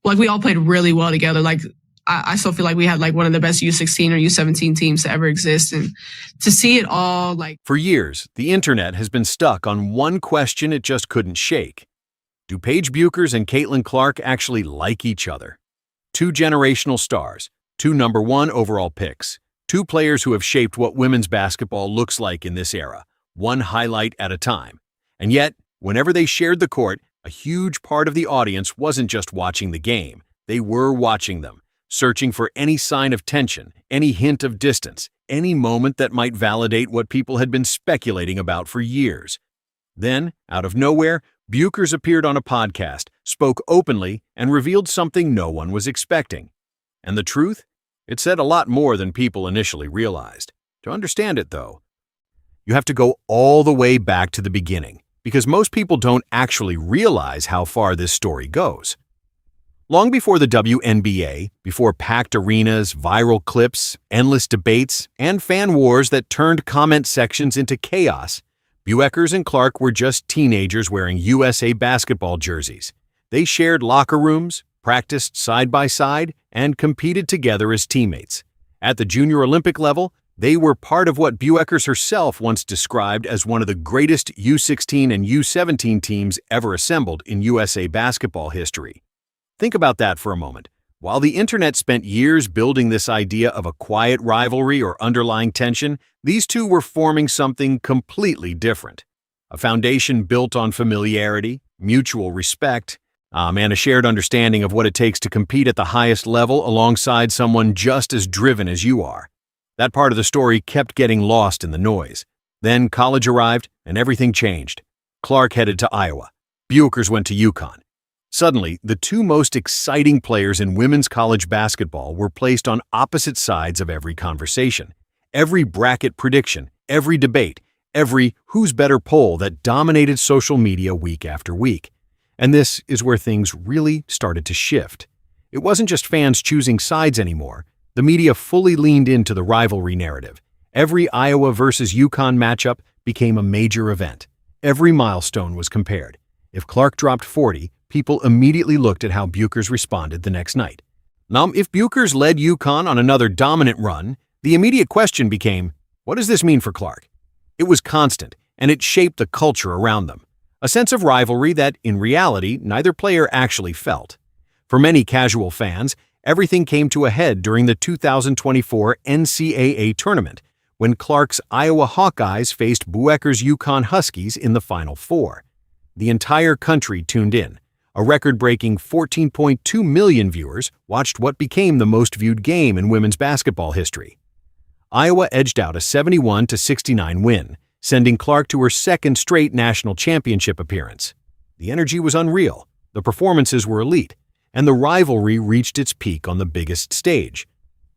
like we all played really well together. Like I still feel like we had like one of the best U16 or U17 teams to ever exist. And to see it all like... For years, the internet has been stuck on one question it just couldn't shake. Do Paige Bueckers and Caitlin Clark actually like each other? Two generational stars, two #1 overall picks, two players who have shaped what women's basketball looks like in this era, one highlight at a time. And yet, whenever they shared the court, a huge part of the audience wasn't just watching the game. They were watching them, searching for any sign of tension, any hint of distance, any moment that might validate what people had been speculating about for years. Then, out of nowhere, Bueckers appeared on a podcast, spoke openly, and revealed something no one was expecting. And the truth? It said a lot more than people initially realized. To understand it, though, you have to go all the way back to the beginning, because most people don't actually realize how far this story goes. Long before the WNBA, before packed arenas, viral clips, endless debates, and fan wars that turned comment sections into chaos, Bueckers and Clark were just teenagers wearing USA basketball jerseys. They shared locker rooms, practiced side by side, and competed together as teammates. At the junior Olympic level, they were part of what Bueckers herself once described as one of the greatest U16 and U17 teams ever assembled in USA basketball history. Think about that for a moment. While the internet spent years building this idea of a quiet rivalry or underlying tension, these two were forming something completely different. A foundation built on familiarity, mutual respect, and a shared understanding of what it takes to compete at the highest level alongside someone just as driven as you are. That part of the story kept getting lost in the noise. Then college arrived, and everything changed. Clark headed to Iowa. Bueckers went to UConn. Suddenly, the two most exciting players in women's college basketball were placed on opposite sides of every conversation. Every bracket prediction, every debate, every who's better poll that dominated social media week after week. And this is where things really started to shift. It wasn't just fans choosing sides anymore. The media fully leaned into the rivalry narrative. Every Iowa versus UConn matchup became a major event. Every milestone was compared. If Clark dropped 40, people immediately looked at how Bueckers responded the next night. Now, if Bueckers led UConn on another dominant run, the immediate question became, what does this mean for Clark? It was constant, and it shaped the culture around them. A sense of rivalry that, in reality, neither player actually felt. For many casual fans, everything came to a head during the 2024 NCAA tournament, when Clark's Iowa Hawkeyes faced Bueckers' UConn Huskies in the Final Four. The entire country tuned in. A record-breaking 14.2 million viewers watched what became the most viewed game in women's basketball history. Iowa edged out a 71-69 win, sending Clark to her second straight national championship appearance. The energy was unreal, the performances were elite, and the rivalry reached its peak on the biggest stage.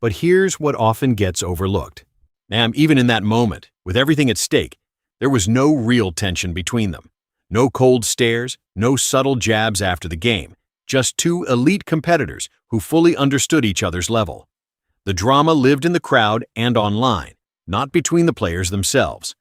But here's what often gets overlooked. Even in that moment, with everything at stake, there was no real tension between them. No cold stares, no subtle jabs after the game, just two elite competitors who fully understood each other's level. The drama lived in the crowd and online, not between the players themselves.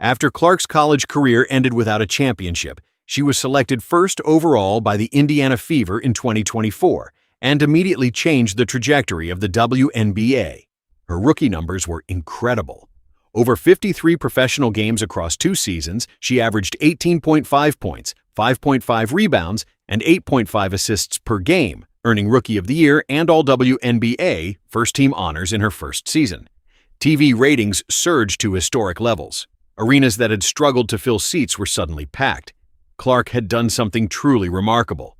After Clark's college career ended without a championship, she was selected first overall by the Indiana Fever in 2024 and immediately changed the trajectory of the WNBA. Her rookie numbers were incredible. Over 53 professional games across 2 seasons, she averaged 18.5 points, 5.5 rebounds, and 8.5 assists per game, earning Rookie of the Year and All-WNBA first-team honors in her first season. TV ratings surged to historic levels. Arenas that had struggled to fill seats were suddenly packed. Clark had done something truly remarkable.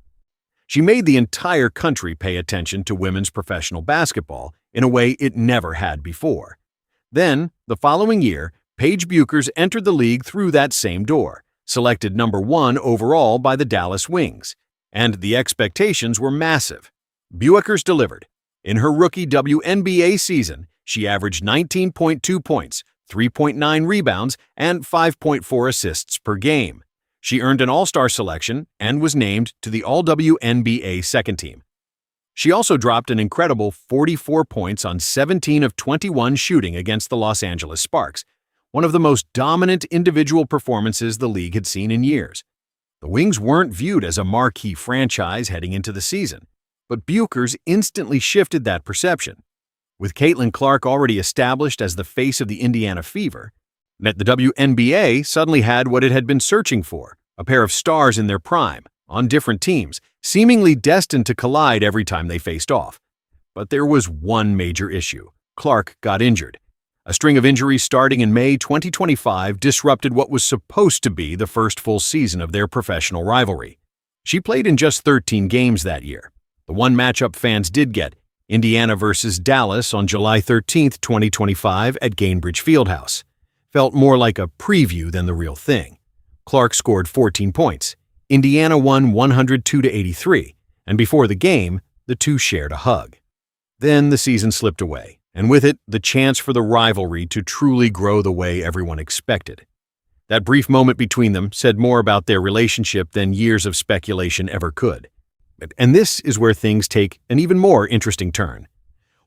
She made the entire country pay attention to women's professional basketball in a way it never had before. Then, the following year, Paige Bueckers entered the league through that same door, selected #1 overall by the Dallas Wings, and the expectations were massive. Bueckers delivered. In her rookie WNBA season, she averaged 19.2 points, 3.9 rebounds, and 5.4 assists per game. She earned an All-Star selection and was named to the All-WNBA second team. She also dropped an incredible 44 points on 17 of 21 shooting against the Los Angeles Sparks, one of the most dominant individual performances the league had seen in years. The Wings weren't viewed as a marquee franchise heading into the season. But Bueckers instantly shifted that perception. With Caitlin Clark already established as the face of the Indiana Fever, the WNBA suddenly had what it had been searching for, a pair of stars in their prime, on different teams, seemingly destined to collide every time they faced off. But there was one major issue. Clark got injured. A string of injuries starting in May 2025 disrupted what was supposed to be the first full season of their professional rivalry. She played in just 13 games that year. The one matchup fans did get, Indiana versus Dallas on July 13, 2025 at Gainbridge Fieldhouse, felt more like a preview than the real thing. Clark scored 14 points. Indiana won 102-83, and before the game, the two shared a hug. Then the season slipped away, and with it, the chance for the rivalry to truly grow the way everyone expected. That brief moment between them said more about their relationship than years of speculation ever could. And this is where things take an even more interesting turn.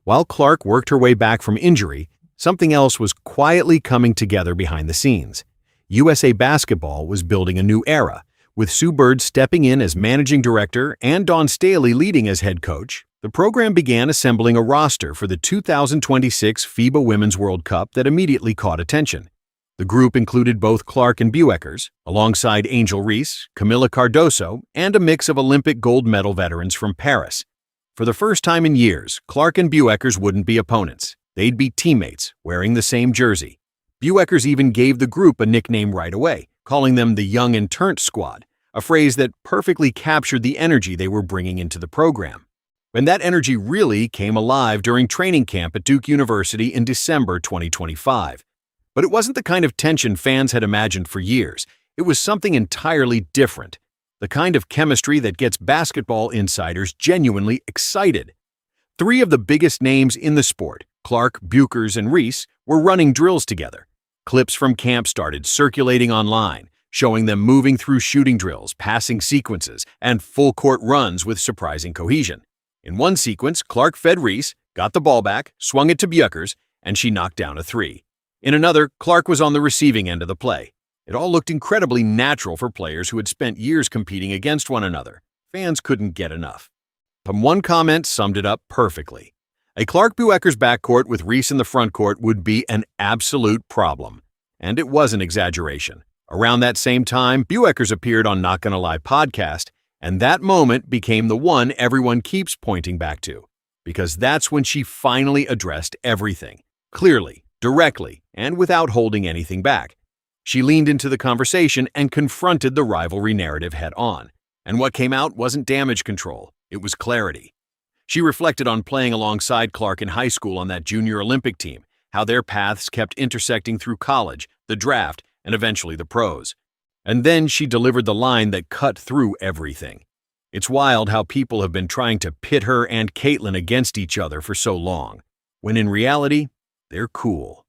While Clark worked her way back from injury, something else was quietly coming together behind the scenes. USA Basketball was building a new era, with Sue Bird stepping in as managing director and Dawn Staley leading as head coach. The program began assembling a roster for the 2026 FIBA Women's World Cup that immediately caught attention. The group included both Clark and Bueckers, alongside Angel Reese, Camila Cardoso, and a mix of Olympic gold medal veterans from Paris. For the first time in years, Clark and Bueckers wouldn't be opponents. They'd be teammates, wearing the same jersey. Bueckers even gave the group a nickname right away, calling them the Young and Turnt Squad, a phrase that perfectly captured the energy they were bringing into the program. And that energy really came alive during training camp at Duke University in December 2025. But it wasn't the kind of tension fans had imagined for years. It was something entirely different, the kind of chemistry that gets basketball insiders genuinely excited. Three of the biggest names in the sport, Clark, Bueckers, and Reese, were running drills together. Clips from camp started circulating online, showing them moving through shooting drills, passing sequences, and full-court runs with surprising cohesion. In one sequence, Clark fed Reese, got the ball back, swung it to Bueckers, and she knocked down a three. In another, Clark was on the receiving end of the play. It all looked incredibly natural for players who had spent years competing against one another. Fans couldn't get enough. But one comment summed it up perfectly. A Clark-Bueckers backcourt with Reese in the frontcourt would be an absolute problem. And it was an exaggeration. Around that same time, Bueckers appeared on Not Gonna Lie podcast, and that moment became the one everyone keeps pointing back to. Because that's when she finally addressed everything, clearly, directly, and without holding anything back. She leaned into the conversation and confronted the rivalry narrative head-on. And what came out wasn't damage control, it was clarity. She reflected on playing alongside Clark in high school on that junior Olympic team, how their paths kept intersecting through college, the draft, and eventually the pros. And then she delivered the line that cut through everything. It's wild how people have been trying to pit her and Caitlin against each other for so long, when in reality, they're cool.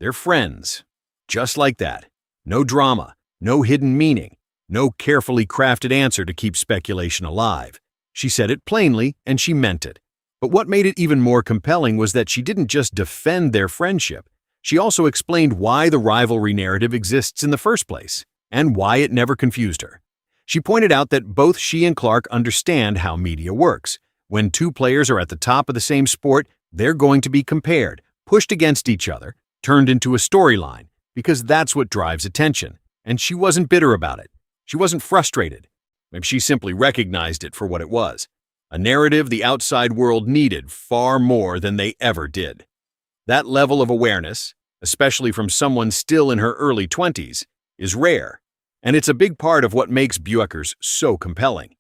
They're friends. Just like that. No drama, no hidden meaning, no carefully crafted answer to keep speculation alive. She said it plainly, and she meant it. But what made it even more compelling was that she didn't just defend their friendship. She also explained why the rivalry narrative exists in the first place, and why it never confused her. She pointed out that both she and Clark understand how media works. When two players are at the top of the same sport, they're going to be compared, pushed against each other, turned into a storyline, because that's what drives attention. And she wasn't bitter about it. She wasn't frustrated. Maybe she simply recognized it for what it was. A narrative the outside world needed far more than they ever did. That level of awareness, especially from someone still in her early 20s, is rare. And it's a big part of what makes Bueckers so compelling.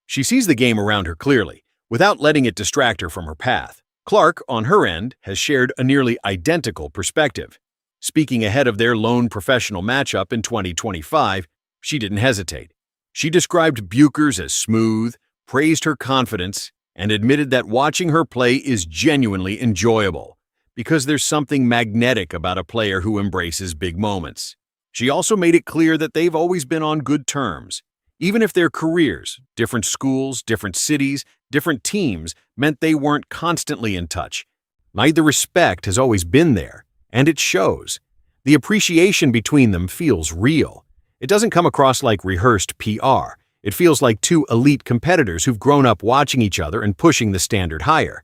She sees the game around her clearly, without letting it distract her from her path. Clark, on her end, has shared a nearly identical perspective. Speaking ahead of their lone professional matchup in 2025, she didn't hesitate. She described Bueckers as smooth, praised her confidence, and admitted that watching her play is genuinely enjoyable, because there's something magnetic about a player who embraces big moments. She also made it clear that they've always been on good terms, even if their careers, different schools, different cities, different teams, meant they weren't constantly in touch. The respect has always been there, and it shows. The appreciation between them feels real. It doesn't come across like rehearsed PR. It feels like two elite competitors who've grown up watching each other and pushing the standard higher.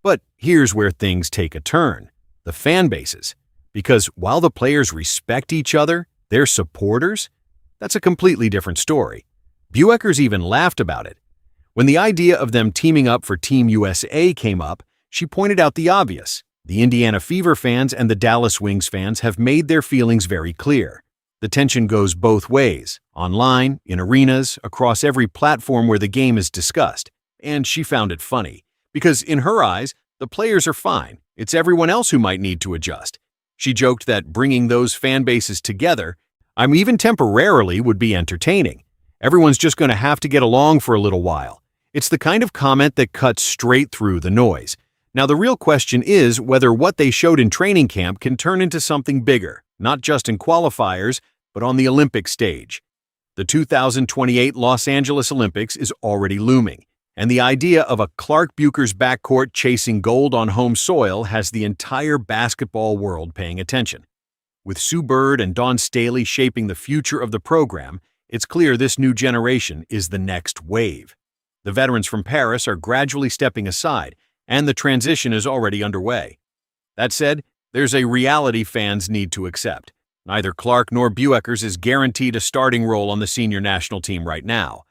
But here's where things take a turn. The fan bases. Because while the players respect each other, their supporters, that's a completely different story. Bueckers even laughed about it. When the idea of them teaming up for Team USA came up, she pointed out the obvious. The Indiana Fever fans and the Dallas Wings fans have made their feelings very clear. The tension goes both ways, online, in arenas, across every platform where the game is discussed. And she found it funny, because in her eyes, the players are fine. It's everyone else who might need to adjust. She joked that bringing those fan bases together, even temporarily, would be entertaining. Everyone's just going to have to get along for a little while. It's the kind of comment that cuts straight through the noise. Now, the real question is whether what they showed in training camp can turn into something bigger, not just in qualifiers, but on the Olympic stage. The 2028 Los Angeles Olympics is already looming, and the idea of a Clark-Bueckers backcourt chasing gold on home soil has the entire basketball world paying attention. With Sue Bird and Dawn Staley shaping the future of the program, it's clear this new generation is the next wave. The veterans from Paris are gradually stepping aside, and the transition is already underway. That said, there's a reality fans need to accept. Neither Clark nor Bueckers is guaranteed a starting role on the senior national team right now.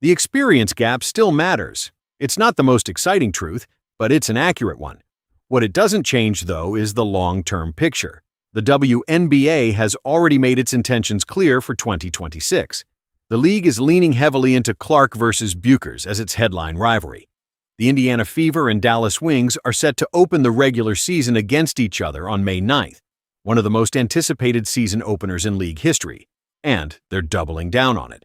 The experience gap still matters. It's not the most exciting truth, but it's an accurate one. What it doesn't change, though, is the long-term picture. The WNBA has already made its intentions clear for 2026. The league is leaning heavily into Clark versus Bueckers as its headline rivalry. The Indiana Fever and Dallas Wings are set to open the regular season against each other on May 9th, one of the most anticipated season openers in league history, and they're doubling down on it.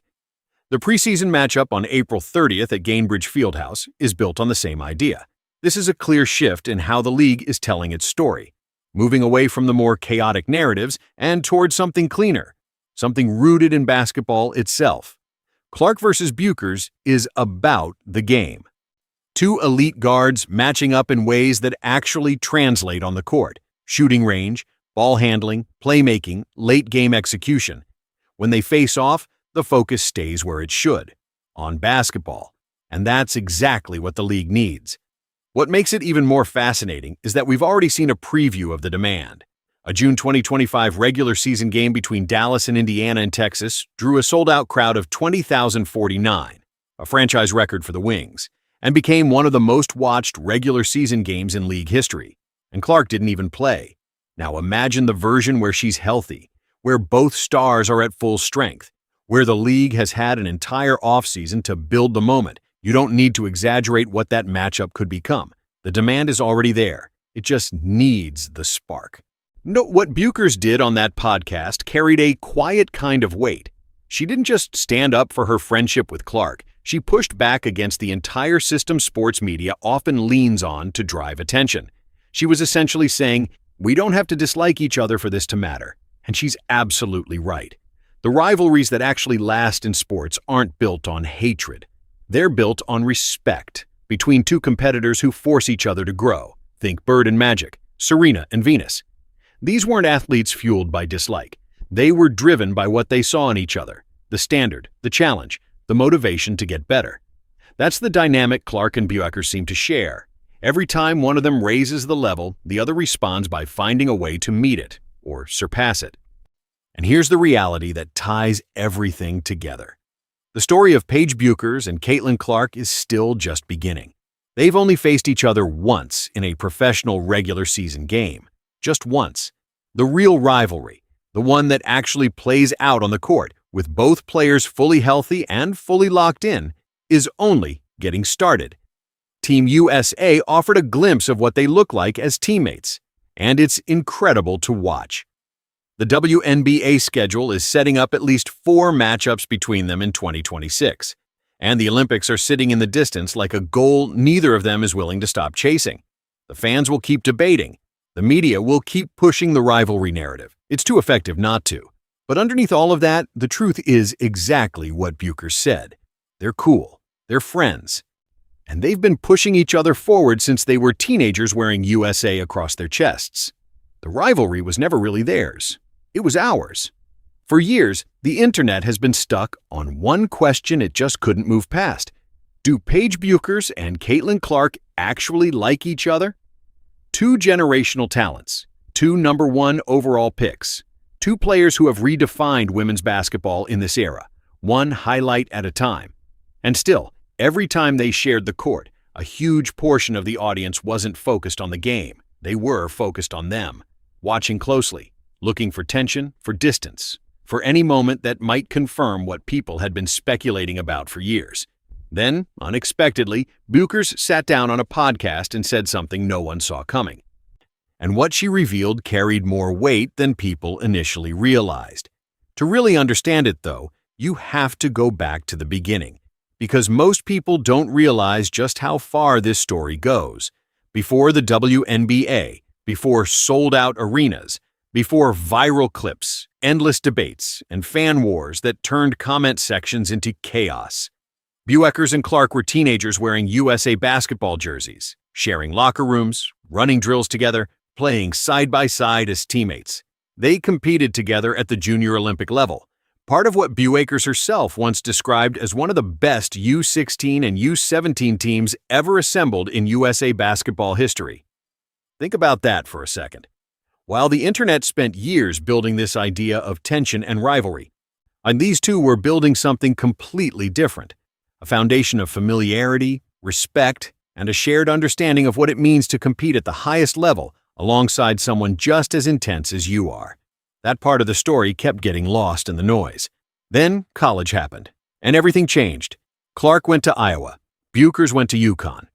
The preseason matchup on April 30th at Gainbridge Fieldhouse is built on the same idea. This is a clear shift in how the league is telling its story, moving away from the more chaotic narratives and towards something cleaner, something rooted in basketball itself. Clark versus Bueckers is about the game. Two elite guards matching up in ways that actually translate on the court: shooting range, ball handling, playmaking, late game execution. When they face off, the focus stays where it should, on basketball. And that's exactly what the league needs. What makes it even more fascinating is that we've already seen a preview of the demand. A June 2025 regular season game between Dallas and Indiana in Texas drew a sold-out crowd of 20,049, a franchise record for the Wings, and became one of the most watched regular season games in league history. And Clark didn't even play. Now imagine the version where she's healthy, where both stars are at full strength, where the league has had an entire offseason to build the moment. You don't need to exaggerate what that matchup could become. The demand is already there. It just needs the spark. Note what Bueckers did on that podcast carried a quiet kind of weight. She didn't just stand up for her friendship with Clark. She pushed back against the entire system sports media often leans on to drive attention. She was essentially saying, we don't have to dislike each other for this to matter. And she's absolutely right. The rivalries that actually last in sports aren't built on hatred. They're built on respect between two competitors who force each other to grow. Think Bird and Magic, Serena and Venus. These weren't athletes fueled by dislike. They were driven by what they saw in each other, the standard, the challenge, the motivation to get better. That's the dynamic Clark and Bueckers seem to share. Every time one of them raises the level, the other responds by finding a way to meet it or surpass it. And here's the reality that ties everything together. The story of Paige Bueckers and Caitlin Clark is still just beginning. They've only faced each other once in a professional regular season game. Just once. The real rivalry, the one that actually plays out on the court, with both players fully healthy and fully locked in, is only getting started. Team USA offered a glimpse of what they look like as teammates, and it's incredible to watch. The WNBA schedule is setting up at least 4 matchups between them in 2026, and the Olympics are sitting in the distance like a goal neither of them is willing to stop chasing. The fans will keep debating. The media will keep pushing the rivalry narrative. It's too effective not to. But underneath all of that, the truth is exactly what Bueckers said. They're cool. They're friends. And they've been pushing each other forward since they were teenagers wearing USA across their chests. The rivalry was never really theirs. It was ours. For years, the internet has been stuck on one question it just couldn't move past. Do Paige Bueckers and Caitlin Clark actually like each other? Two generational talents, two #1 overall picks, two players who have redefined women's basketball in this era, one highlight at a time. And still, every time they shared the court, a huge portion of the audience wasn't focused on the game. They were focused on them, watching closely, looking for tension, for distance, for any moment that might confirm what people had been speculating about for years. Then, unexpectedly, Bueckers sat down on a podcast and said something no one saw coming. And what she revealed carried more weight than people initially realized. To really understand it, though, you have to go back to the beginning, because most people don't realize just how far this story goes. Before the WNBA, before sold-out arenas, before viral clips, endless debates, and fan wars that turned comment sections into chaos. Bueckers and Clark were teenagers wearing USA basketball jerseys, sharing locker rooms, running drills together, playing side by side as teammates. They competed together at the junior Olympic level, part of what Bueckers herself once described as one of the best U16 and U17 teams ever assembled in USA basketball history. Think about that for a second. While the internet spent years building this idea of tension and rivalry, and these two were building something completely different, a foundation of familiarity, respect, and a shared understanding of what it means to compete at the highest level alongside someone just as intense as you are. That part of the story kept getting lost in the noise. Then college happened, and everything changed. Clark went to Iowa. Bueckers went to UConn.